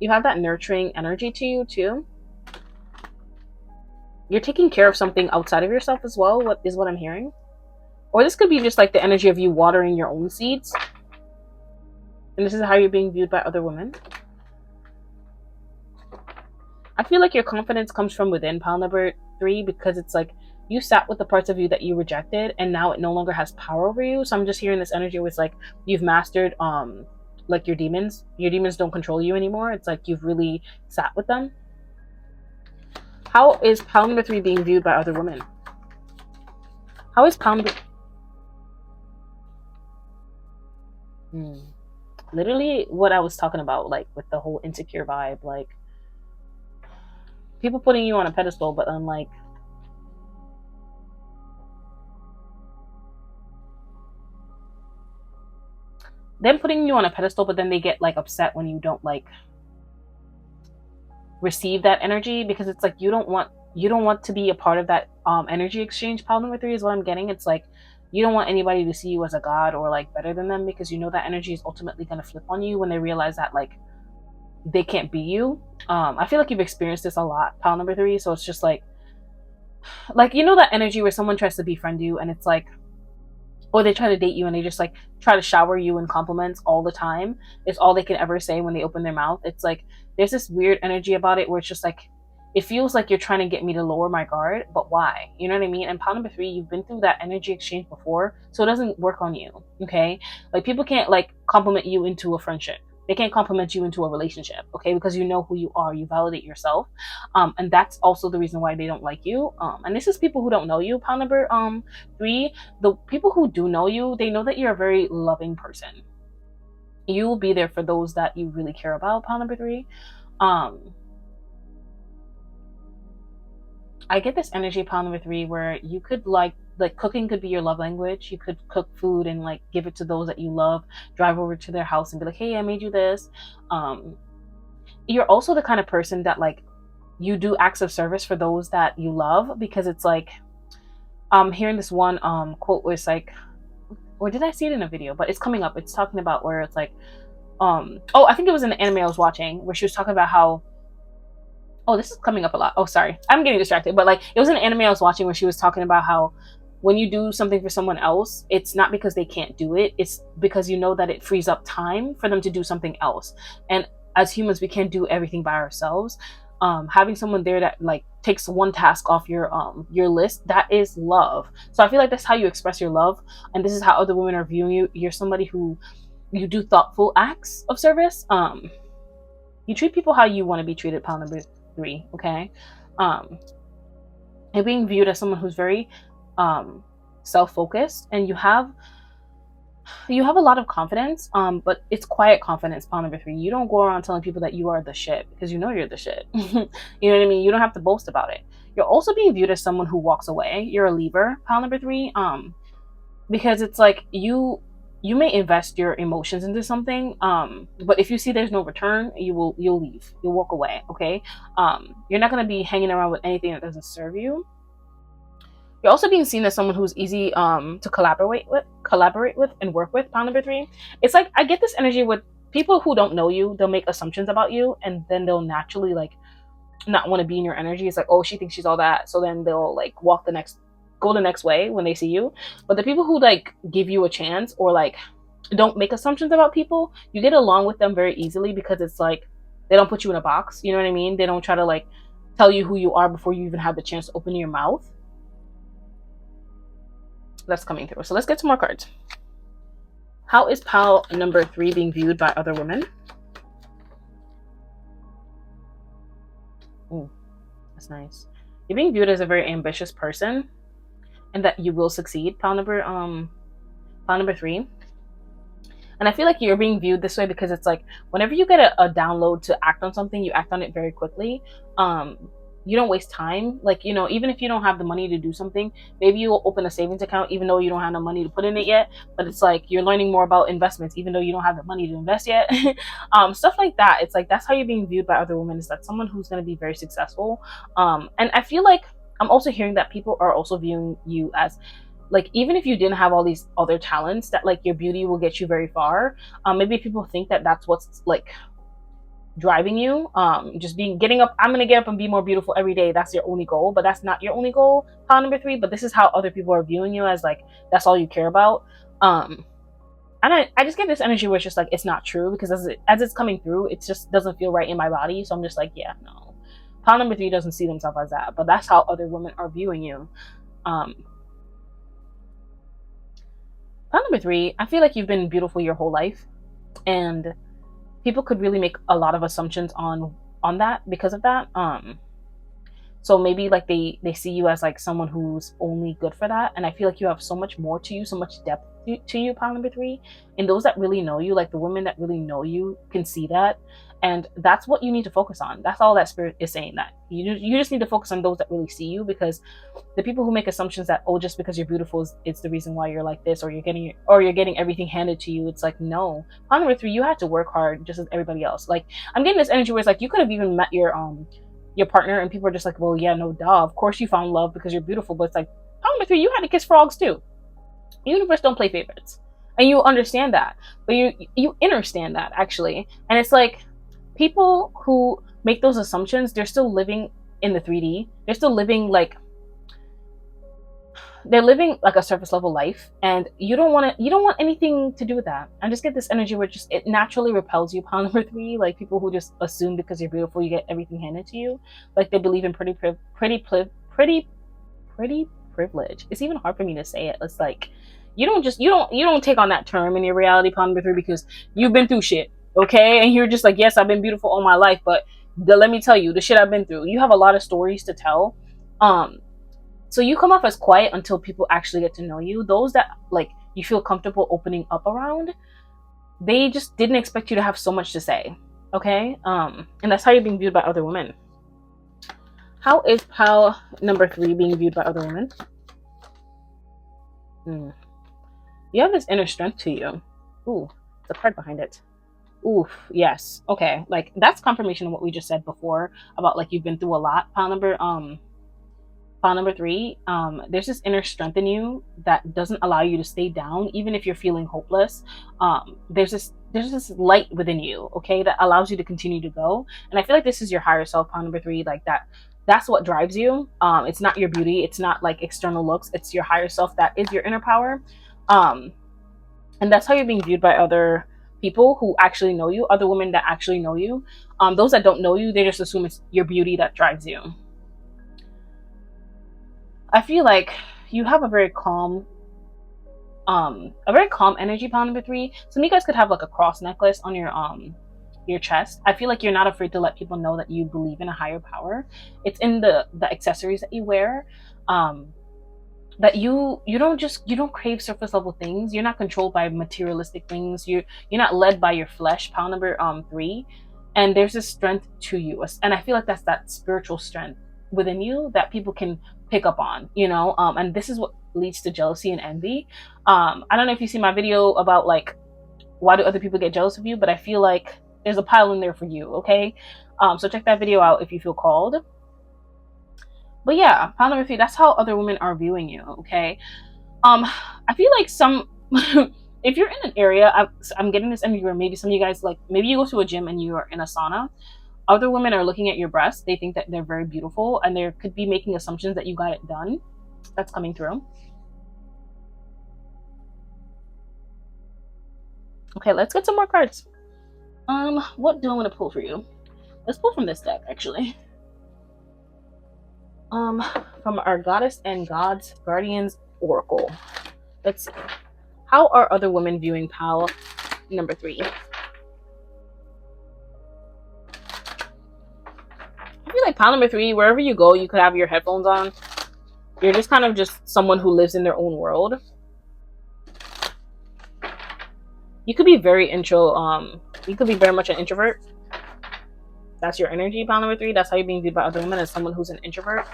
You have that nurturing energy to you, too. You're taking care of something outside of yourself as well, what is what I'm hearing. Or this could be just like the energy of you watering your own seeds. And this is how you're being viewed by other women. I feel like your confidence comes from within, pile number 3, because it's like you sat with the parts of you that you rejected, and now it no longer has power over you. So I'm just hearing this energy where it's like you've mastered like your demons. Your demons don't control you anymore. It's like you've really sat with them. How is pile number 3 being viewed by other women? How is pile number... Literally what I was talking about, like with the whole insecure vibe, like people putting you on a pedestal, but unlike them putting you on a pedestal, but then they get like upset when you don't like receive that energy, because it's like you don't want to be a part of that energy exchange. Pile number 3 is what I'm getting. It's like you don't want anybody to see you as a god or like better than them, because you know that energy is ultimately going to flip on you when they realize that like they can't be you. I feel like you've experienced this a lot, pile number 3. So it's just like you know that energy where someone tries to befriend you, and it's like, or they try to date you and they just like try to shower you in compliments all the time. It's all they can ever say when they open their mouth. It's like there's this weird energy about it where it's just like it feels like you're trying to get me to lower my guard, but why? You know what I mean? And pile number 3, you've been through that energy exchange before, so it doesn't work on you. Okay, like people can't like compliment you into a friendship. They can't compliment you into a relationship, okay? Because you know who you are, you validate yourself, and that's also the reason why they don't like you. And this is people who don't know you, pile number 3. The people who do know you, they know that you're a very loving person. You will be there for those that you really care about, pile number 3. I get this energy, pile number 3, where you could like cooking could be your love language. You could cook food and like give it to those that you love, drive over to their house and be like, hey, I made you this. You're also the kind of person that like you do acts of service for those that you love, because it's like hearing this one quote where it's like, or did I see it in a video, but it's coming up, it's talking about where it's like I think it was in the anime I was watching where she was talking about how, oh, this is coming up a lot. Oh, sorry. I'm getting distracted. But like, it was an anime I was watching where she was talking about how when you do something for someone else, it's not because they can't do it. It's because you know that it frees up time for them to do something else. And as humans, we can't do everything by ourselves. Having someone there that like takes one task off your list, that is love. So I feel like that's how you express your love. And this is how other women are viewing you. You're somebody who you do thoughtful acts of service. You treat people how you want to be treated, pile number 3, okay? And being viewed as someone who's very self-focused, and you have a lot of confidence, but it's quiet confidence, pile number 3. You don't go around telling people that you are the shit, because you know you're the shit. You know what I mean? You don't have to boast about it. You're also being viewed as someone who walks away. You're a leaver, pile number 3, because it's like you may invest your emotions into something, but if you see there's no return, you'll leave. You'll walk away, okay? You're not going to be hanging around with anything that doesn't serve you. You're also being seen as someone who's easy to collaborate with and work with, pile number 3. It's like I get this energy with people who don't know you. They'll make assumptions about you, and then they'll naturally like not want to be in your energy. It's like, oh, she thinks she's all that, so then they'll like go the next way when they see you. But the people who like give you a chance, or like don't make assumptions about people, you get along with them very easily, because it's like they don't put you in a box. You know what I mean? They don't try to like tell you who you are before you even have the chance to open your mouth. That's coming through. So let's get some more cards. How is pile number 3 being viewed by other women? Oh, that's nice. You're being viewed as a very ambitious person, and that you will succeed, pile number 3. And I feel like you're being viewed this way because it's like whenever you get a download to act on something, you act on it very quickly. you don't waste time. Like, you know, even if you don't have the money to do something, maybe you'll open a savings account even though you don't have no money to put in it yet. But it's like you're learning more about investments even though you don't have the money to invest yet. Stuff like that. It's like that's how you're being viewed by other women, is that someone who's going to be very successful. And I feel like I'm also hearing that people are also viewing you as, like, even if you didn't have all these other talents, that like your beauty will get you very far. Maybe people think that that's what's like driving you, just being getting up, I'm gonna get up and be more beautiful every day, that's your only goal. But that's not your only goal, pile number 3. But this is how other people are viewing you, as like that's all you care about. And I just get this energy where it's just like it's not true, because as it's coming through, it just doesn't feel right in my body. So I'm just like, yeah, no, pile number 3 doesn't see themselves as that, but that's how other women are viewing you. Pile number 3, I feel like you've been beautiful your whole life, and people could really make a lot of assumptions on that because of that. So maybe like they see you as like someone who's only good for that, and I feel like you have so much more to you, so much depth to you, pile number 3. And those that really know you, like the women that really know you, can see that, and that's what you need to focus on. That's all that spirit is saying, that you just need to focus on those that really see you, because the people who make assumptions that, oh, just because you're beautiful it's the reason why you're like this, or you're getting everything handed to you, it's like, no, pile number 3, you had to work hard just as everybody else. Like, I'm getting this energy where it's like you could have even met your partner and people are just like, well, yeah, no, duh, of course you found love because you're beautiful. But it's like, pile number 3, you had to kiss frogs too. The universe don't play favorites, and you understand that, but you understand that actually. And it's like, people who make those assumptions, they're still living in the 3D. They're still living like a surface level life, and you don't want anything to do with that. I just get this energy where it naturally repels you, pile number 3. Like people who just assume because you're beautiful you get everything handed to you. Like they believe in pretty privilege. It's even hard for me to say it. It's like you don't take on that term in your reality, pile number 3, because you've been through shit, okay? And you're just like, yes, I've been beautiful all my life, but let me tell you the shit I've been through. You have a lot of stories to tell. So you come off as quiet until people actually get to know you. Those that like you feel comfortable opening up around, they just didn't expect you to have so much to say, okay? And that's how you're being viewed by other women. How is pile number 3 being viewed by other women? You have this inner strength to you. Ooh, the card behind it. Oof, yes. Okay, like that's confirmation of what we just said before about like you've been through a lot. Pile number 3, there's this inner strength in you that doesn't allow you to stay down even if you're feeling hopeless. There's this light within you, okay, that allows you to continue to go. And I feel like this is your higher self, pile number 3. Like that's what drives you. It's not your beauty, it's not like external looks, it's your higher self that is your inner power. And that's how you're being viewed by other people who actually know you, other women that actually know you. Those that don't know you, they just assume it's your beauty that drives you. I feel like you have a very calm energy, pile number 3. Some of you guys could have like a cross necklace on your chest. I feel like you're not afraid to let people know that you believe in a higher power. It's in the accessories that you wear. That you don't crave surface level things. You're not controlled by materialistic things. You're not led by your flesh, pile number 3. And there's this strength to you, and I feel like that's that spiritual strength within you that people can pick up on, you know. And this is what leads to jealousy and envy. I don't know if you see my video about like why do other people get jealous of you, but I feel like there's a pile in there for you, okay? So check that video out if you feel called. But yeah, pile number 3, that's how other women are viewing you, okay? I feel like some if you're in an area, I'm getting this energy where maybe some of you guys, like maybe you go to a gym and you are in a sauna. Other women are looking at your breasts. They think that they're very beautiful, and they could be making assumptions that you got it done. That's coming through. Okay, let's get some more cards. What do I want to pull for you? Let's pull from this deck, actually. From our Goddess and Gods Guardians Oracle. Let's see. How are other women viewing pile number 3? I feel like pile number 3, wherever you go, you could have your headphones on. You're just kind of just someone who lives in their own world. You could be very intro. You could be very much an introvert. That's your energy, pile number 3. That's how you're being viewed by other women, as someone who's an introvert.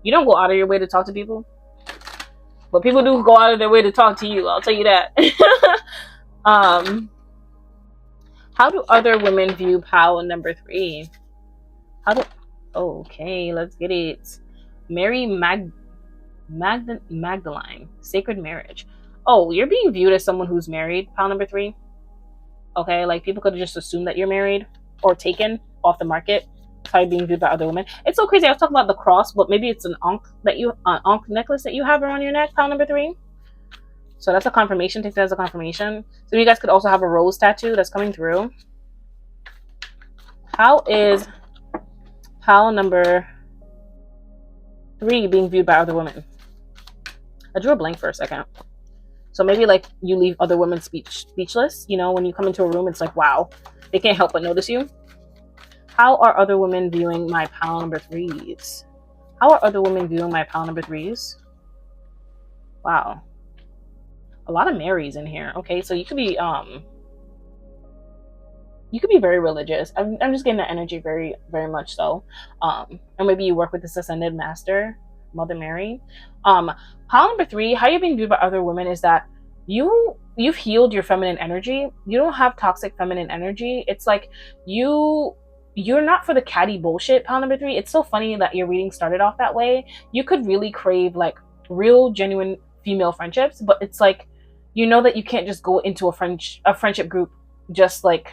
You don't go out of your way to talk to people, but people do go out of their way to talk to you. I'll tell you that. How do other women view pile number 3? Okay, let's get it. Mary Magdalene, sacred marriage. Oh, you're being viewed as someone who's married, pile number 3. Okay, like people could just assume that you're married or taken off the market. That's how you're being viewed by other women. It's so crazy. I was talking about the cross, but maybe it's an ankh necklace that you have around your neck, pile number 3. So that's a confirmation. Take that as a confirmation. So you guys could also have a rose tattoo that's coming through. How is pile number 3 being viewed by other women? I drew a blank for a second. So maybe like you leave other women speechless. You know, when you come into a room, it's like, wow, they can't help but notice you. How are other women viewing my pile number 3s? How are other women viewing my pile number 3s? Wow. A lot of Marys in here. Okay, so you could be very religious. I'm just getting that energy very, very much so. Or maybe you work with this ascended master, Mother Mary. Pile number 3, how you're being viewed by other women is that you've healed your feminine energy. You don't have toxic feminine energy. It's like you're not for the catty bullshit, pile number 3. It's so funny that your reading started off that way. You could really crave like real, genuine female friendships, but it's like, you know that you can't just go into a friendship group just like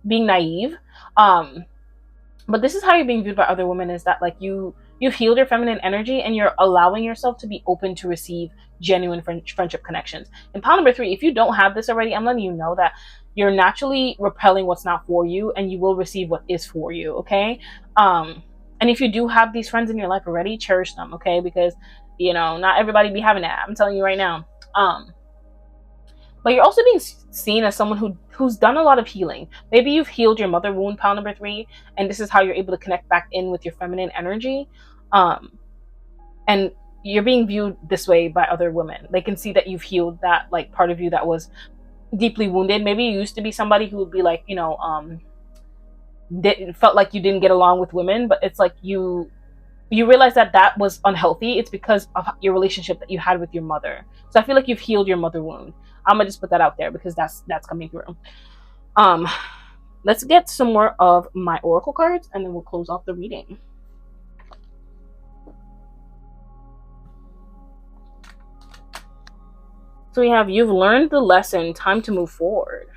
being naive. But this is how you're being viewed by other women, is that like you've healed your feminine energy and you're allowing yourself to be open to receive genuine friendship connections. And pile number 3, if you don't have this already, I'm letting you know that you're naturally repelling what's not for you, and you will receive what is for you. Okay. And if you do have these friends in your life already, cherish them. Okay. Because, you know, not everybody be having that. I'm telling you right now. But you're also being seen as someone who's done a lot of healing. Maybe you've healed your mother wound, pile number 3, and this is how you're able to connect back in with your feminine energy. And you're being viewed this way by other women. They can see that you've healed that like part of you that was deeply wounded. Maybe you used to be somebody who would be like, you know, felt like you didn't get along with women, but it's like you realize that was unhealthy. It's because of your relationship that you had with your mother. So I feel like you've healed your mother wound. I'm gonna just put that out there because that's coming through. Let's get some more of my oracle cards and then we'll close off the reading. So we have, you've learned the lesson, time to move forward.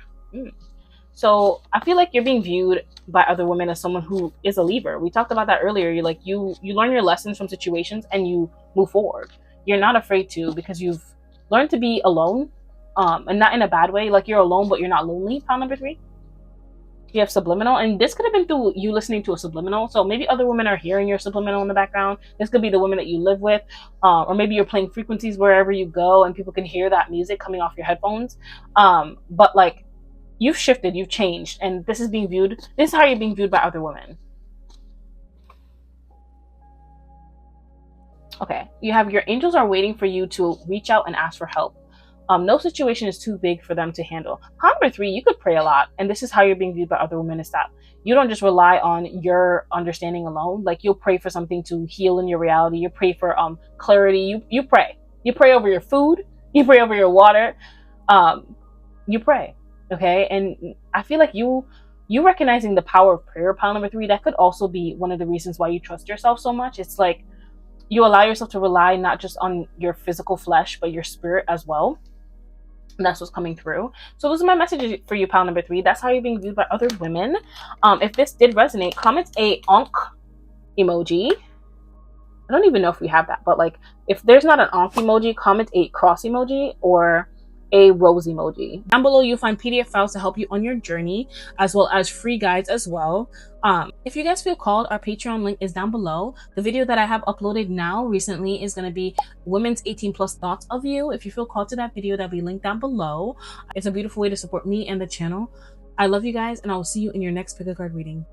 So I feel like you're being viewed by other women as someone who is a leaver. We talked about that earlier. You're like, you learn your lessons from situations and you move forward. You're not afraid to, because you've learned to be alone, and not in a bad way. Like you're alone, but you're not lonely. Pile number 3. You have subliminal, and this could have been through you listening to a subliminal. So maybe other women are hearing your subliminal in the background. This could be the women that you live with, or maybe you're playing frequencies wherever you go and people can hear that music coming off your headphones. But like, you've shifted, you've changed, and this is how you're being viewed by other women. Okay, you have, your angels are waiting for you to reach out and ask for help. No situation is too big for them to handle. Number 3, you could pray a lot, and this is how you're being viewed by other women, is that you don't just rely on your understanding alone. Like you'll pray for something to heal in your reality. You pray for clarity. You pray. You pray over your food. You pray over your water. You pray. Okay, and I feel like you recognizing the power of prayer, pile number 3, that could also be one of the reasons why you trust yourself so much. It's like you allow yourself to rely not just on your physical flesh, but your spirit as well. And that's what's coming through. So those are my messages for you, pile number 3. That's how you're being viewed by other women. If this did resonate, comment a ankh emoji. I don't even know if we have that, but like if there's not an ankh emoji, comment a cross emoji or a rose emoji. Down below you'll find PDF files to help you on your journey, as well as free guides as well. If you guys feel called, our Patreon link is down below. The video that I have uploaded now recently is going to be women's 18+ thoughts of you. If you feel called to that video, that'll be linked down below. It's a beautiful way to support me and the channel. I love you guys, and I will see you in your next pick a card reading.